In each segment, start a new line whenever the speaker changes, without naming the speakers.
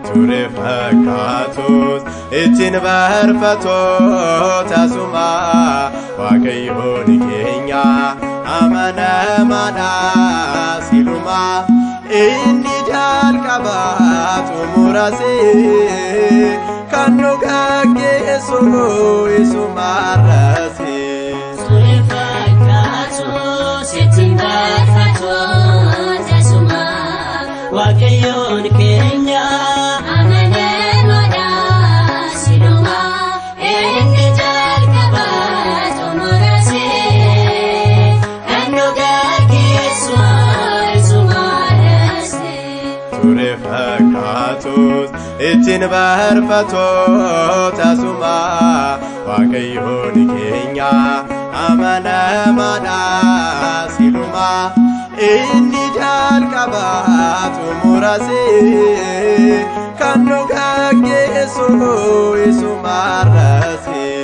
Ture fakkaatus ittiin faarfattoota sumaa Waaqayyoon keenya amanamaadha silumaa inni jalqabaa xumurasee kan nu gaggeessu isumarrasee.
Ture fakkaatus ittiin faarfattoota sumaa Waaqayyoon keenya
Ture fakkaatus ittiin faarfattoota sumaa Waaqayyoon keenya amanamaadha silumaa inni jalqabaa xumurasee kan nu gaggeessu isumarrasee.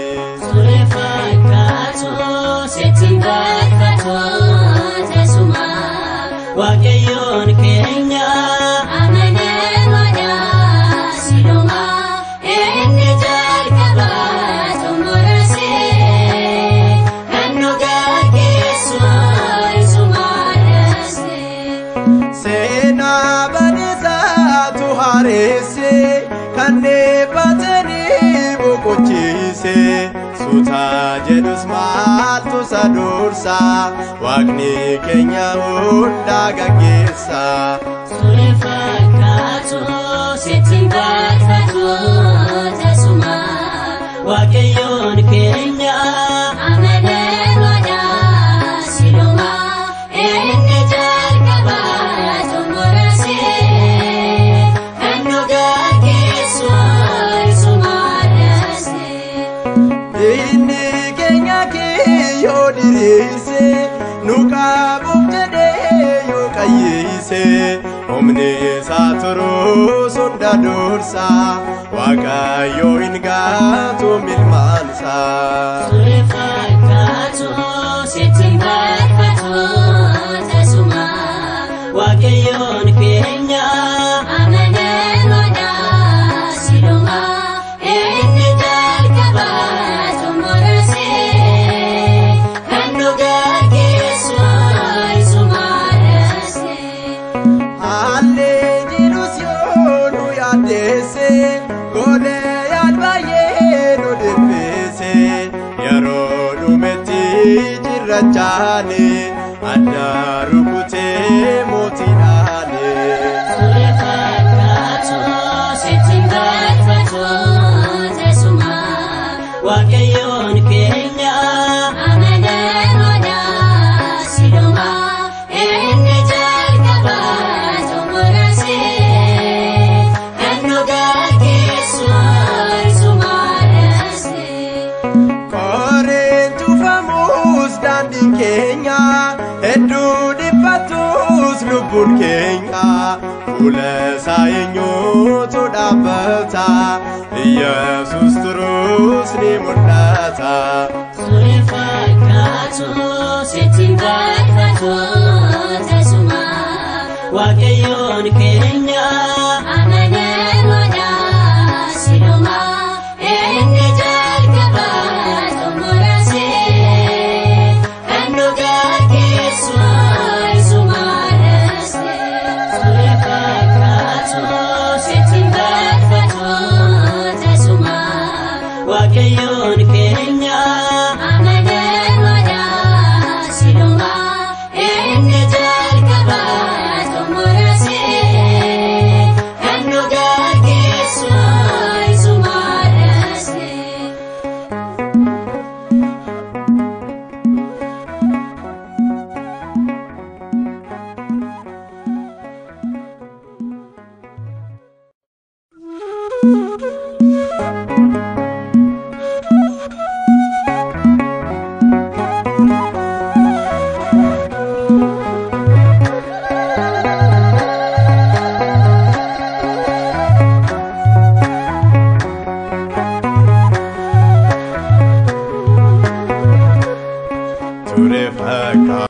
Ture fakkaatus ittiin faarfattoota sumaa Waaqayyoon keenya
Seenaa bareedaatu haareessee kan neeffatanii boqochiisee suutaa jedhus maaltu isa dursaa Waaqni keenya hundaa gaggeessaa.
Ture fakkaatus ittiin faarfattoota sumaa Waaqayyoon keenya
inni keenya kiyyoo diriirsee nu qabuuf jedhee yoo qayyeessee humni isaa turuus hunda dursaa Waaqayyoo hin gaatu milmaansaa.
Ture fakkaatus ittiin faarfattoota sumaa Waaqayyoon keenya
Jirrachaane adda rukutee mootiidhaane.
Ture fakkaatus ittiin faarfattoota sumaa Waaqayyoon keenya amanamaadha silumaa inni jalqabaa xumurasee kan nu gaggeessu isumarrasee.
Qoreen tuufamus daandiin keenya hedduu dhiphatus lubbuun keenya fuula isaa eenyutu dhaabbata Yesuus turus ni mul'ata.
Ture fakkaatus ittiin faarfattoota sumaa Waaqayyoon keenya amanamaadha silumaa inni jalqabaa xumurasee kan nu gaggeessu isumarrasee. Ture fakkaatus ittiin faarfattoota sumaa Waaqayyoon keenya amanamaadha silumaa inni jalqabaa xumurasee
Ture fakkaatu.